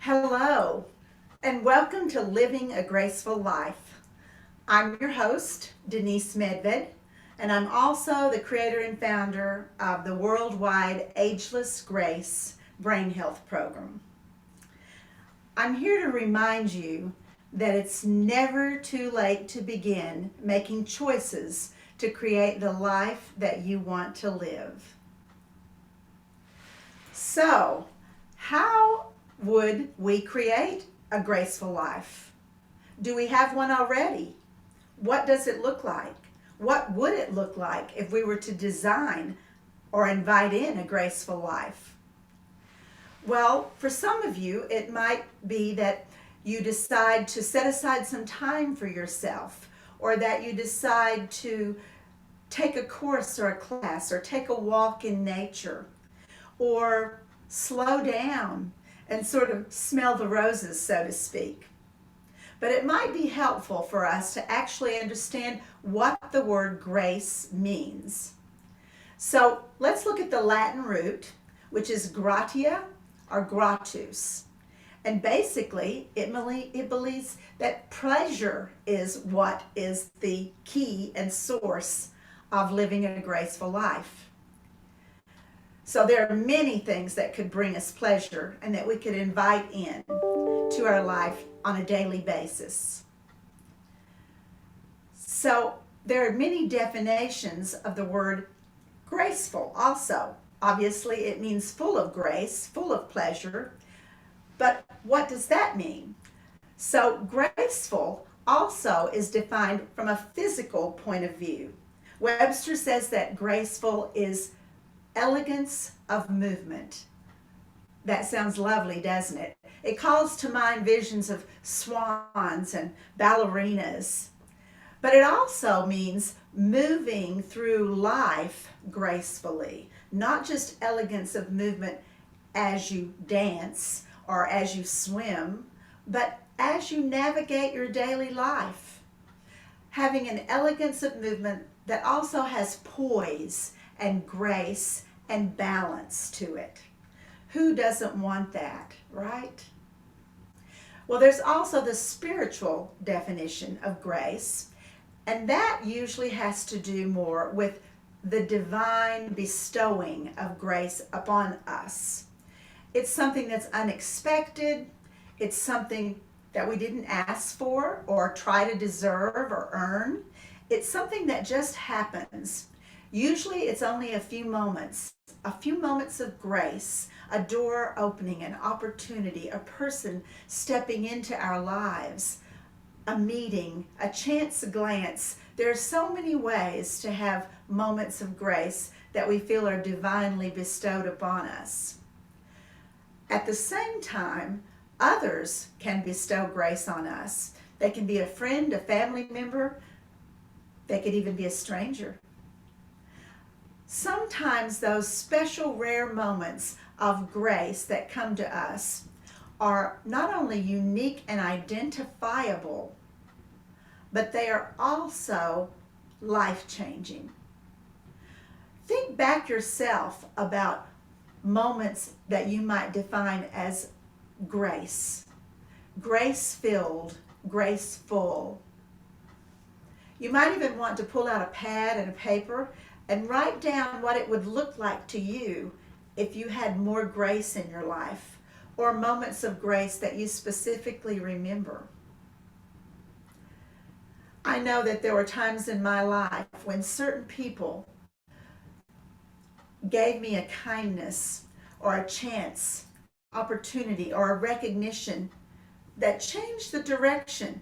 Hello, and welcome to Living a Graceful Life. I'm your host, Denise Medved, and I'm also the creator and founder of the worldwide Ageless Grace Brain Health Program. I'm here to remind you that it's never too late to begin making choices to create the life that you want to live. So, how would we create a graceful life? Do we have one already? What does it look like? What would it look like if we were to design or invite in a graceful life? Well, for some of you, it might be that you decide to set aside some time for yourself, or that you decide to take a course or a class, or take a walk in nature, or slow down and sort of smell the roses, so to speak. But it might be helpful for us to actually understand what the word grace means. So let's look at the Latin root, which is gratia or gratus. And basically, it believes that pleasure is what is the key and source of living a graceful life. So there are many things that could bring us pleasure and that we could invite in to our life on a daily basis. So there are many definitions of the word graceful also. Obviously, it means full of grace, full of pleasure. But what does that mean? So graceful also is defined from a physical point of view. Webster says that graceful is elegance of movement. That sounds lovely, doesn't it? It calls to mind visions of swans and ballerinas. But it also means moving through life gracefully, not just elegance of movement as you dance or as you swim, but as you navigate your daily life. Having an elegance of movement that also has poise and grace and balance to it. Who doesn't want that, right? Well, there's also the spiritual definition of grace, and that usually has to do more with the divine bestowing of grace upon us. It's something that's unexpected. It's something that we didn't ask for or try to deserve or earn. It's something that just happens. Usually it's only a few moments of grace, a door opening, an opportunity, a person stepping into our lives, a meeting, a chance glance. There are so many ways to have moments of grace that we feel are divinely bestowed upon us. At the same time, others can bestow grace on us. They can be a friend, a family member. They could even be a stranger. Sometimes those special rare moments of grace that come to us are not only unique and identifiable, but they are also life-changing. Think back yourself about moments that you might define as grace. Grace-filled, graceful. You might even want to pull out a pad and a paper and write down what it would look like to you if you had more grace in your life, or moments of grace that you specifically remember. I know that there were times in my life when certain people gave me a kindness or a chance, opportunity, or a recognition that changed the direction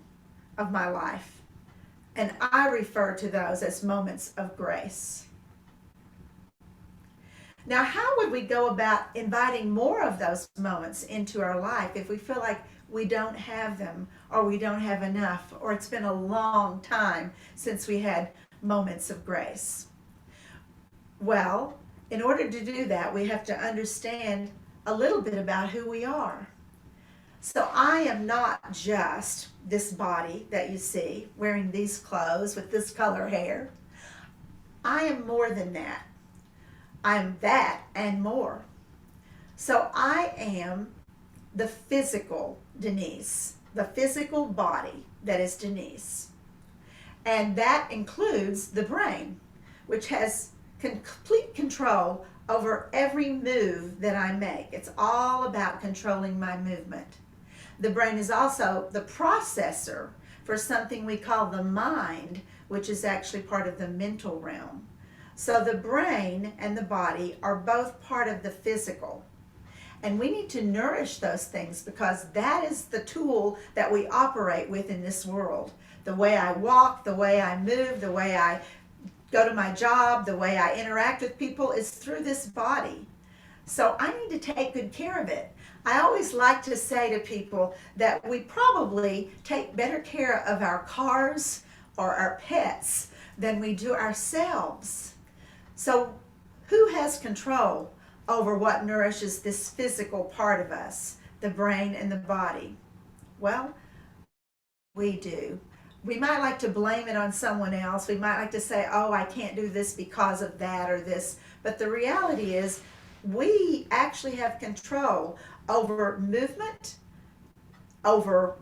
of my life. And I refer to those as moments of grace. Now, how would we go about inviting more of those moments into our life if we feel like we don't have them, or we don't have enough, or it's been a long time since we had moments of grace? Well, in order to do that, we have to understand a little bit about who we are. So I am not just this body that you see wearing these clothes with this color hair. I am more than that. I am that and more. So I am the physical Denise, the physical body that is Denise. And that includes the brain, which has complete control over every move that I make. It's all about controlling my movement. The brain is also the processor for something we call the mind, which is actually part of the mental realm. So the brain and the body are both part of the physical. And we need to nourish those things because that is the tool that we operate with in this world. The way I walk, the way I move, the way I go to my job, the way I interact with people is through this body. So I need to take good care of it. I always like to say to people that we probably take better care of our cars or our pets than we do ourselves. So who has control over what nourishes this physical part of us, the brain and the body? Well, we do. We might like to blame it on someone else. We might like to say, oh, I can't do this because of that or this. But the reality is we actually have control over movement, over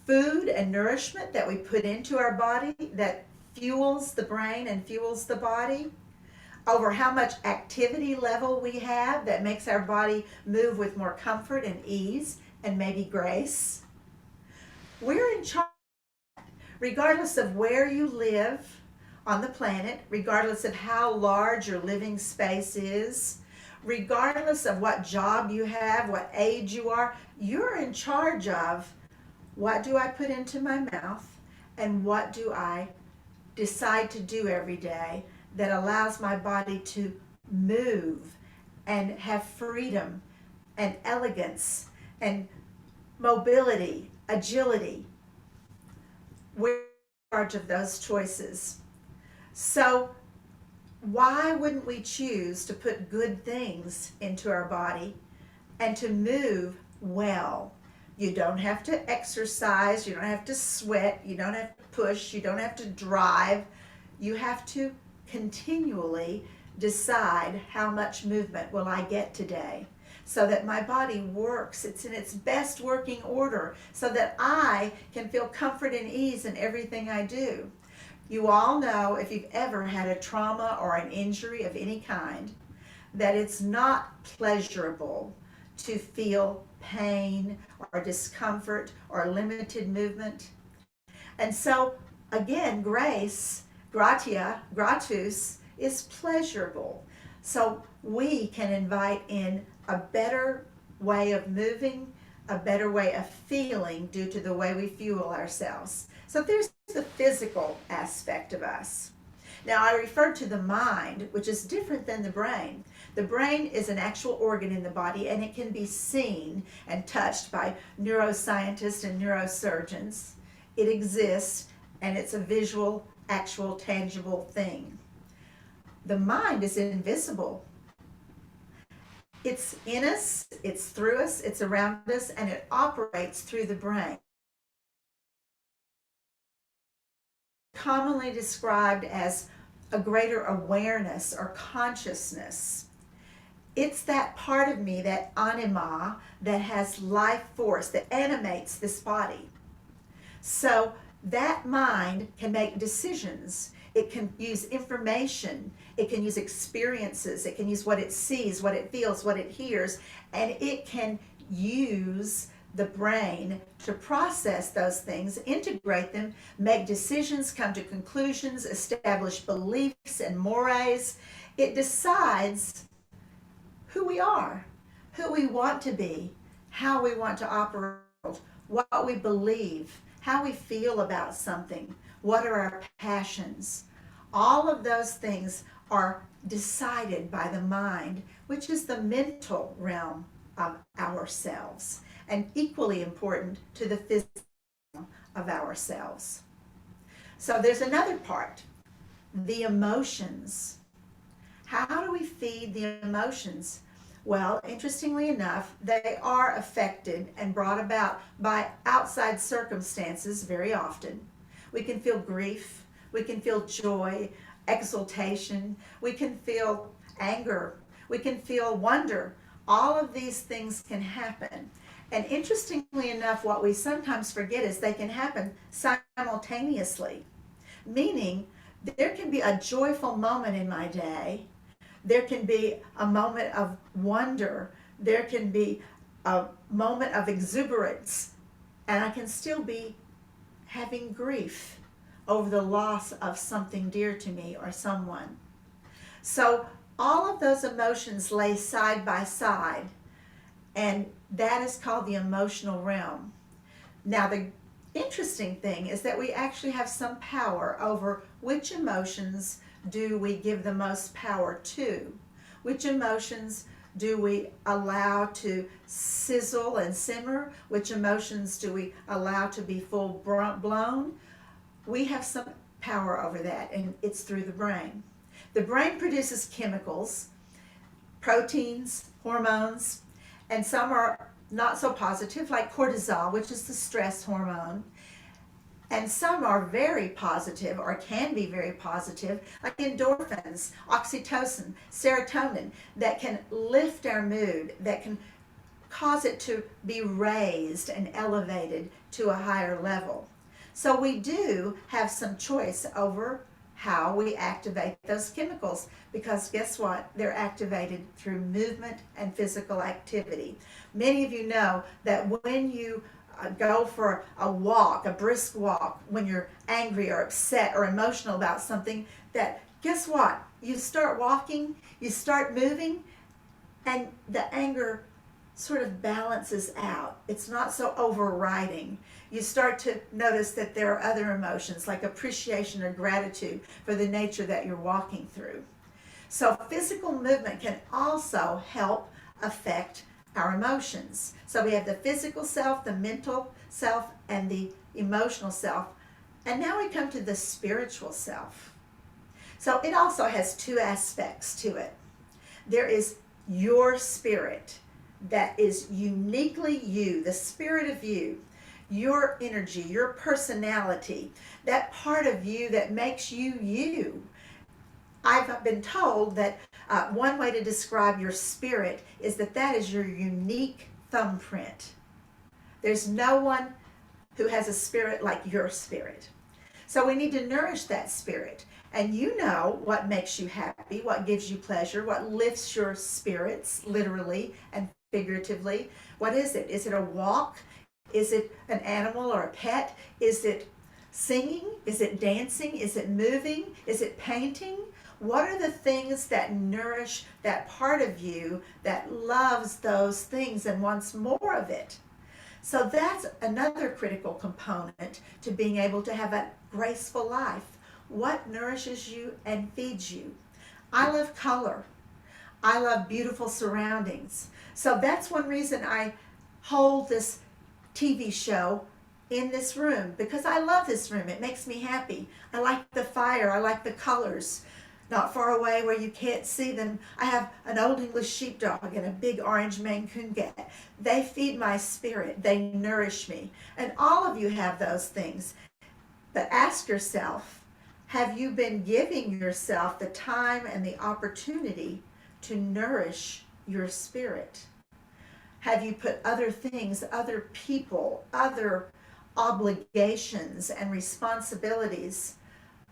food and nourishment that we put into our body that fuels the brain and fuels the body, over how much activity level we have that makes our body move with more comfort and ease and maybe grace. We're in charge, regardless of where you live on the planet, regardless of how large your living space is, regardless of what job you have, what age you are, you're in charge of what do I put into my mouth and what do I decide to do every day that allows my body to move and have freedom and elegance and mobility, agility. We're in charge of those choices. So why wouldn't we choose to put good things into our body and to move well? You don't have to exercise, you don't have to sweat, you don't have to push, you don't have to drive. You have to continually decide how much movement will I get today so that my body works, it's in its best working order, so that I can feel comfort and ease in everything I do. You all know, if you've ever had a trauma or an injury of any kind, that it's not pleasurable to feel pain or discomfort or limited movement. And so, again, grace, gratia, gratus, is pleasurable. So we can invite in a better way of moving, a better way of feeling due to the way we fuel ourselves. So there's the physical aspect of us. Now, I referred to the mind, which is different than the brain. The brain is an actual organ in the body, and it can be seen and touched by neuroscientists and neurosurgeons. It exists, and it's a visual, actual, tangible thing. The mind is invisible. It's in us, it's through us, it's around us, and it operates through the brain. Commonly described as a greater awareness or consciousness. It's that part of me, that anima, that has life force, that animates this body. So that mind can make decisions. It can use information. It can use experiences. It can use what it sees, what it feels, what it hears, and it can use the brain to process those things, integrate them, make decisions, come to conclusions, establish beliefs and mores. It decides who we are, who we want to be, how we want to operate, what we believe, how we feel about something, what are our passions. All of those things are decided by the mind, which is the mental realm of ourselves, and equally important to the physical of ourselves. So there's another part, the emotions. How do we feed the emotions? Well, interestingly enough, they are affected and brought about by outside circumstances very often. We can feel grief, we can feel joy, exultation, we can feel anger, we can feel wonder. All of these things can happen. And interestingly enough, what we sometimes forget is they can happen simultaneously, meaning there can be a joyful moment in my day. There can be a moment of wonder. There can be a moment of exuberance. And I can still be having grief over the loss of something dear to me or someone. So all of those emotions lay side by side, and that is called the emotional realm. Now, the interesting thing is that we actually have some power over which emotions do we give the most power to. Which emotions do we allow to sizzle and simmer? Which emotions do we allow to be full blown? We have some power over that, and it's through the brain. The brain produces chemicals, proteins, hormones, and some are not so positive, like cortisol, which is the stress hormone. And some are very positive, or can be very positive, like endorphins, oxytocin, serotonin, that can lift our mood, that can cause it to be raised and elevated to a higher level. So we do have some choice over how we activate those chemicals, because guess what? They're activated through movement and physical activity. Many of you know that when you go for a walk, a brisk walk, when you're angry or upset or emotional about something, that guess what? You start walking, you start moving, and the anger sort of balances out. It's not so overriding. You start to notice that there are other emotions like appreciation or gratitude for the nature that you're walking through. So physical movement can also help affect our emotions. So we have the physical self, the mental self, and the emotional self. And now we come to the spiritual self. So it also has two aspects to it. There is your spirit that is uniquely you, the spirit of you, your energy, your personality, that part of you that makes you you. I've been told that one way to describe your spirit is that is your unique thumbprint. There's no one who has a spirit like your spirit. So we need to nourish that spirit. And you know what makes you happy, what gives you pleasure, what lifts your spirits, literally and figuratively. What is it? Is it a walk? Is it an animal or a pet? Is it singing? Is it dancing? Is it moving? Is it painting? What are the things that nourish that part of you that loves those things and wants more of it? So that's another critical component to being able to have a graceful life. What nourishes you and feeds you? I love color. I love beautiful surroundings. So that's one reason I hold this TV show in this room, because I love this room. It makes me happy. I like the fire. I like the colors. Not far away where you can't see them, I have an old English sheepdog and a big orange Maine Coon cat. They feed my spirit. They nourish me. And all of you have those things. But ask yourself, have you been giving yourself the time and the opportunity to nourish your spirit? Have you put other things, other people, other obligations and responsibilities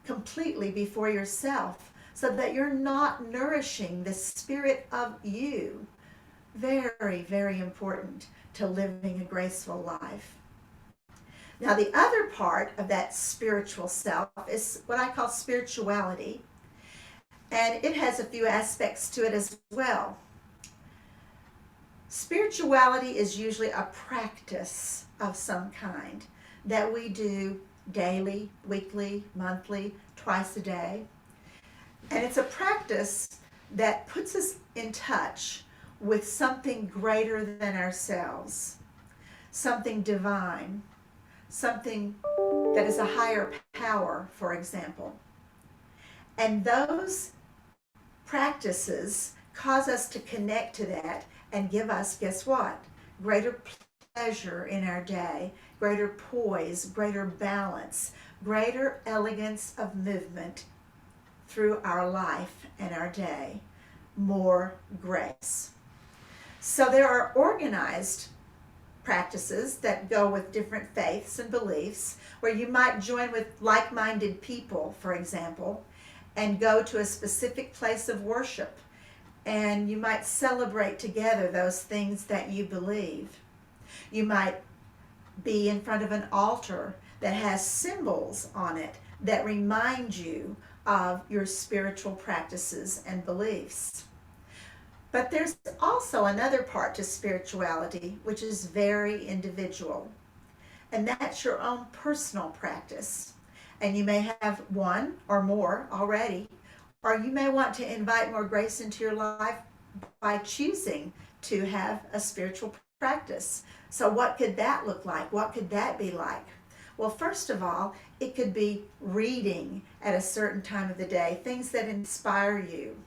completely before yourself, so that you're not nourishing the spirit of you? Very, very important to living a graceful life. Now, the other part of that spiritual self is what I call spirituality, and it has a few aspects to it as well. Spirituality is usually a practice of some kind that we do daily, weekly, monthly, twice a day. And it's a practice that puts us in touch with something greater than ourselves, something divine, something that is a higher power, for example. And those practices cause us to connect to that and give us, guess what? Greater pleasure in our day, greater poise, greater balance, greater elegance of movement through our life and our day, more grace. So there are organized practices that go with different faiths and beliefs, where you might join with like-minded people, for example, and go to a specific place of worship, and you might celebrate together those things that you believe. You might be in front of an altar that has symbols on it that remind you of your spiritual practices and beliefs. But there's also another part to spirituality which is very individual, and that's your own personal practice. And you may have one or more already, or you may want to invite more grace into your life by choosing to have a spiritual practice. So what could that look like? What could that be like? Well, first of all, it could be reading at a certain time of the day, things that inspire you.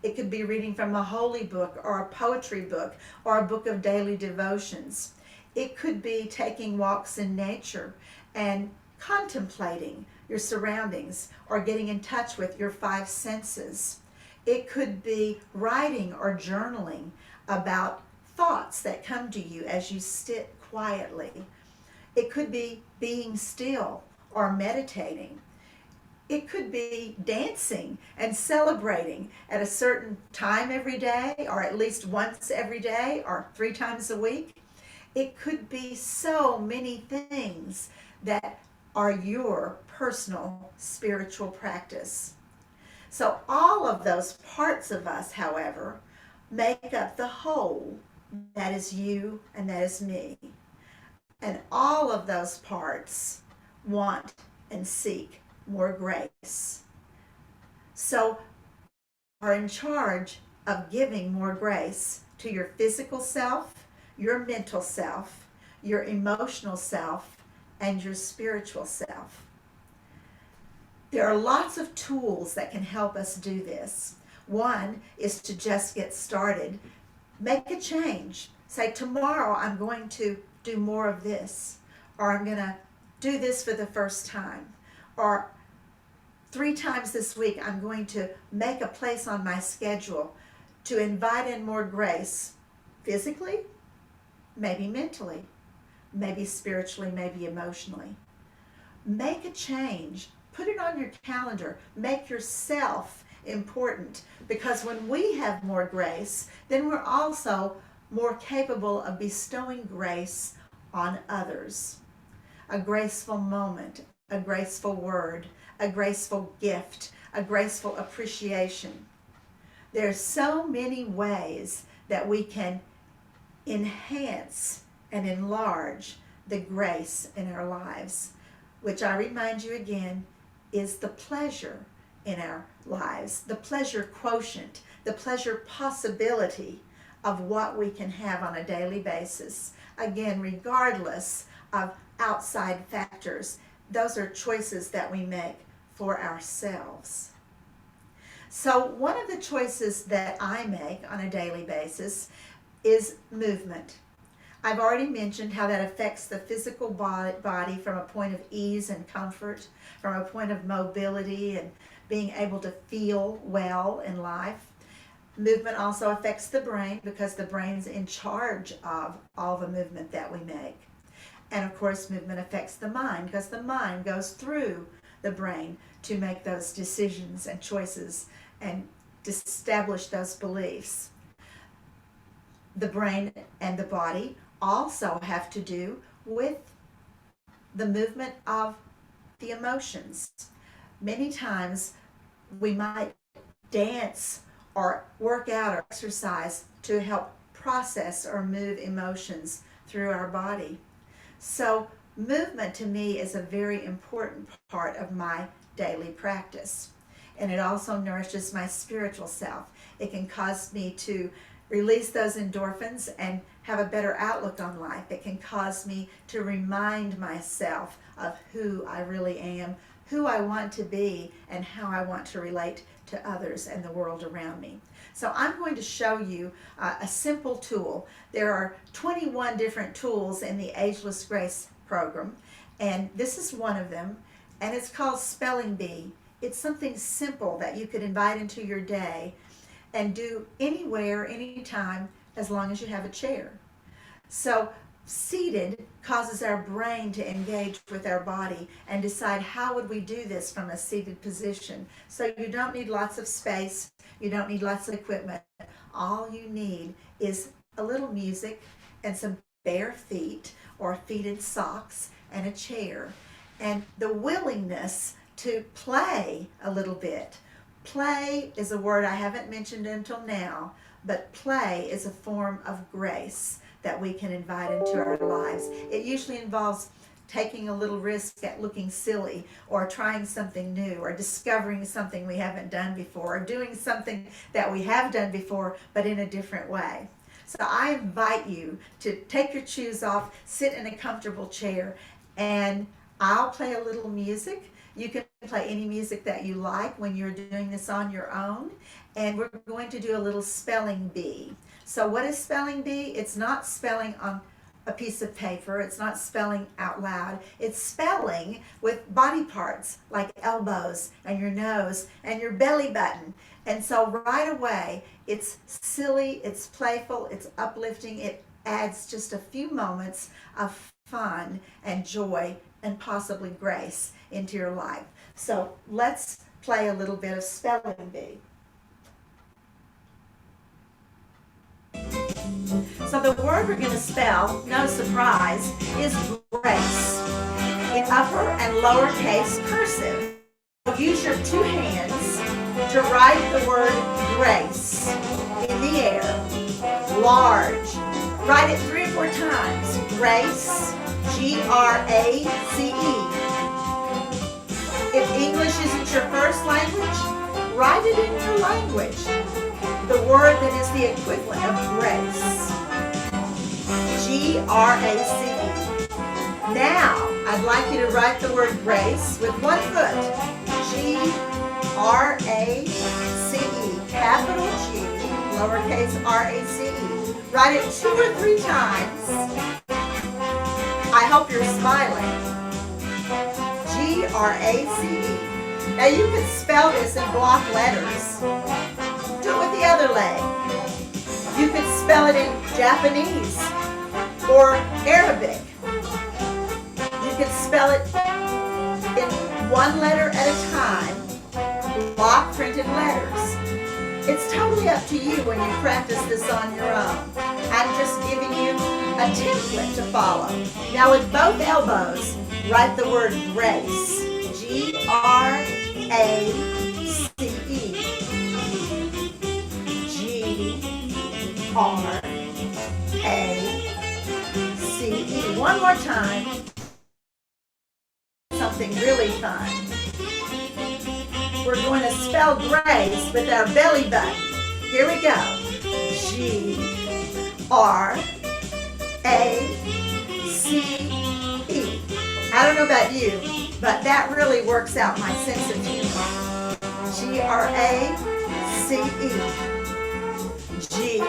It could be reading from a holy book or a poetry book or a book of daily devotions. It could be taking walks in nature and contemplating your surroundings or getting in touch with your five senses. It could be writing or journaling about thoughts that come to you as you sit quietly. It could be being still or meditating. It could be dancing and celebrating at a certain time every day, or at least once every day, or 3 times a week. It could be so many things that are your personal spiritual practice. So all of those parts of us, however, make up the whole that is you and that is me. And all of those parts want and seek more grace. So are in charge of giving more grace to your physical self, your mental self, your emotional self, and your spiritual self. There are lots of tools that can help us do this. One is to just get started. Make a change. Say, tomorrow I'm going to do more of this, or I'm going to do this for the first time, or 3 times this week I'm going to make a place on my schedule to invite in more grace, physically, maybe mentally, maybe spiritually, maybe emotionally. Make a change. Put it on your calendar. Make yourself important, because when we have more grace, then we're also more capable of bestowing grace on others. A graceful moment, a graceful word, a graceful gift, a graceful appreciation. There's so many ways that we can enhance and enlarge the grace in our lives, which I remind you again is the pleasure in our lives, the pleasure quotient, the pleasure possibility of what we can have on a daily basis. Again, regardless of outside factors, those are choices that we make for ourselves. So one of the choices that I make on a daily basis is movement. I've already mentioned how that affects the physical body from a point of ease and comfort, from a point of mobility and being able to feel well in life. Movement also affects the brain, because the brain's in charge of all the movement that we make. And of course, movement affects the mind, because the mind goes through the brain to make those decisions and choices and establish those beliefs. The brain and the body also have to do with the movement of the emotions. Many times we might dance or work out or exercise to help process or move emotions through our body. So movement to me is a very important part of my daily practice. And it also nourishes my spiritual self. It can cause me to release those endorphins and have a better outlook on life. It can cause me to remind myself of who I really am, who I want to be, and how I want to relate to others and the world around me. So I'm going to show you a simple tool. There are 21 different tools in the Ageless Grace program, and this is one of them, and it's called Spelling Bee. It's something simple that you could invite into your day and do anywhere, anytime, as long as you have a chair. So seated causes our brain to engage with our body and decide how would we do this from a seated position. So you don't need lots of space, you don't need lots of equipment. All you need is a little music and some bare feet or fitted socks and a chair and the willingness to play a little bit. Play is a word I haven't mentioned until now, but play is a form of grace that we can invite into our lives. It usually involves taking a little risk at looking silly or trying something new or discovering something we haven't done before or doing something that we have done before but in a different way. So I invite you to take your shoes off, sit in a comfortable chair, and I'll play a little music. You can play any music that you like when you're doing this on your own. And we're going to do a little spelling bee. So what is spelling bee? It's not spelling on a piece of paper. It's not spelling out loud. It's spelling with body parts like elbows and your nose and your belly button. And so right away, it's silly, it's playful, it's uplifting. It adds just a few moments of fun and joy and possibly grace into your life. So let's play a little bit of spelling bee. So the word we're going to spell, no surprise, is grace in upper and lowercase cursive. Use your two hands to write the word grace in the air, large. Write it 3 or 4 times. Grace, G-R-A-C-E. If English isn't your first language, write it in your language. The word that is the equivalent of grace. G-R-A-C-E. Now, I'd like you to write the word grace with one foot. G-R-A-C-E. Capital G, lowercase R-A-C-E. Write it 2 or 3 times. I hope you're smiling. G-R-A-C-E. Now you can spell this in block letters. Do it with the other leg. You can spell it in Japanese or Arabic. You can spell it in one letter at a time, block printed letters. It's totally up to you when you practice this on your own. I'm just giving you a template to follow. Now with both elbows, write the word grace. G-R-A-C-E. G-R-A-C-E. One more time. Something really fun. We're going to spell grace with our belly button. Here we go. G-R-A-C-E. I don't know about you, but that really works out my sense of humor. G-R-A-C-E. G-R-A-C-E.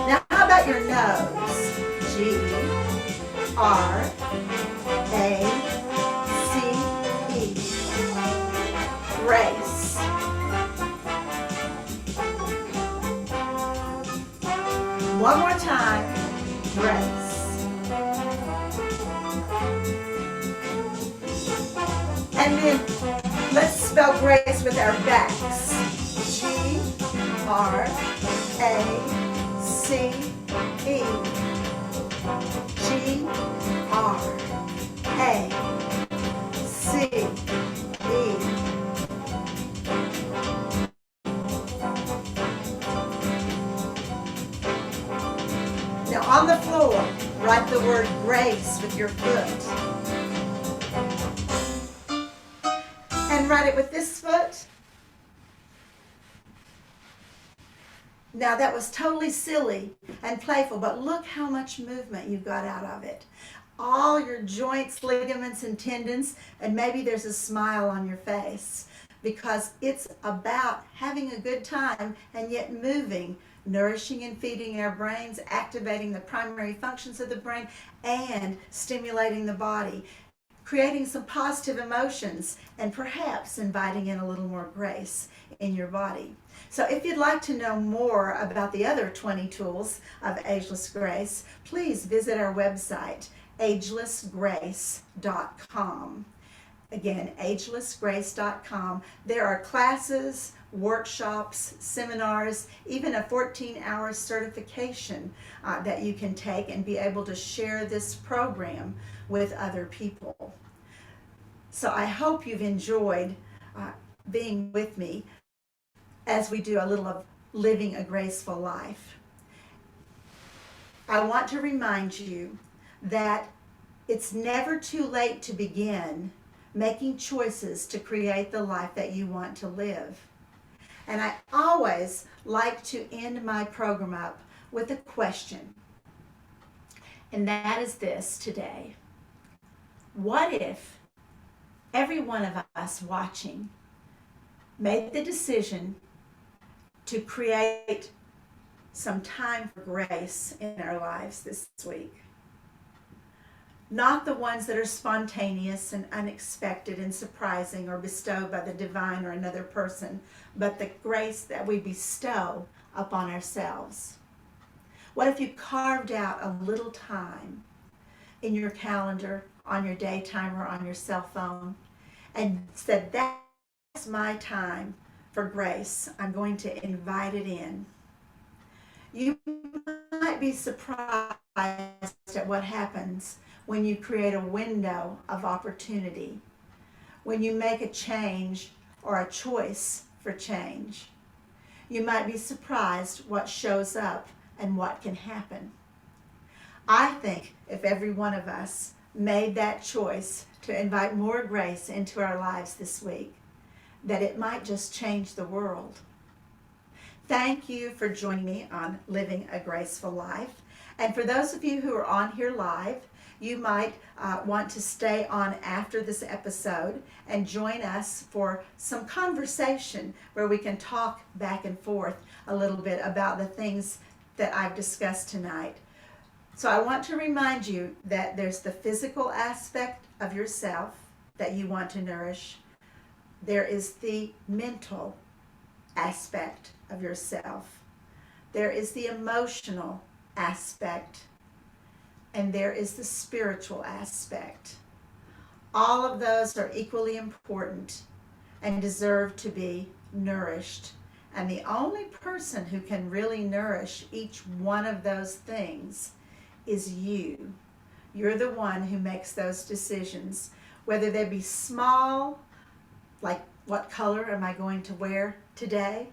Now, how about your nose? G-R-A-C-E. Grace. One more time. Grace. And then let's spell grace with our backs. G-R-A-C-E. G-R-A-C-E. Now on the floor, write the word grace with your foot. And write it with this foot. Now that was totally silly and playful, but look how much movement you got out of it. All your joints, ligaments, and tendons, and maybe there's a smile on your face because it's about having a good time and yet moving, nourishing and feeding our brains, activating the primary functions of the brain, and stimulating the body, creating some positive emotions, and perhaps inviting in a little more grace in your body. So if you'd like to know more about the other 20 tools of Ageless Grace, please visit our website, agelessgrace.com. Again, agelessgrace.com. There are classes, workshops, seminars, even a 14-hour certification that you can take and be able to share this program with other people. So I hope you've enjoyed being with me as we do a little of living a graceful life. I want to remind you that it's never too late to begin making choices to create the life that you want to live. And I always like to end my program up with a question. And that is this today. What if every one of us watching made the decision to create some time for grace in our lives this week? Not the ones that are spontaneous and unexpected and surprising or bestowed by the divine or another person, but the grace that we bestow upon ourselves. What if you carved out a little time in your calendar, on your day timer, on your cell phone, and said, that's my time for grace. I'm going to invite it in. You might be surprised at what happens when you create a window of opportunity, when you make a change or a choice for change. You might be surprised what shows up and what can happen. I think if every one of us made that choice to invite more grace into our lives this week, that it might just change the world. Thank you for joining me on Living a Graceful Life. And for those of you who are on here live, you might want to stay on after this episode and join us for some conversation where we can talk back and forth a little bit about the things that I've discussed tonight. So I want to remind you that there's the physical aspect of yourself that you want to nourish. There is the mental aspect of yourself. There is the emotional aspect. And there is the spiritual aspect. All of those are equally important and deserve to be nourished. And the only person who can really nourish each one of those things is you. You're the one who makes those decisions, whether they be small, like what color am I going to wear today,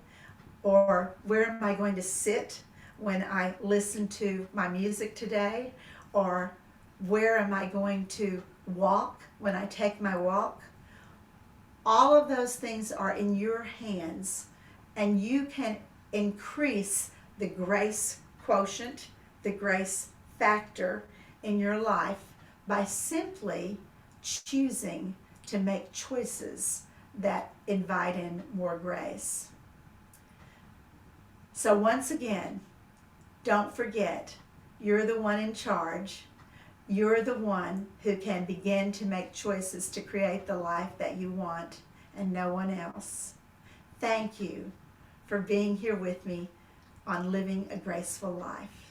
or where am I going to sit when I listen to my music today, or where am I going to walk when I take my walk. All of those things are in your hands, and you can increase the grace quotient, the grace factor in your life by simply choosing to make choices that invite in more grace. So once again, don't forget, you're the one in charge. You're the one who can begin to make choices to create the life that you want, and no one else. Thank you for being here with me on Living a Graceful Life.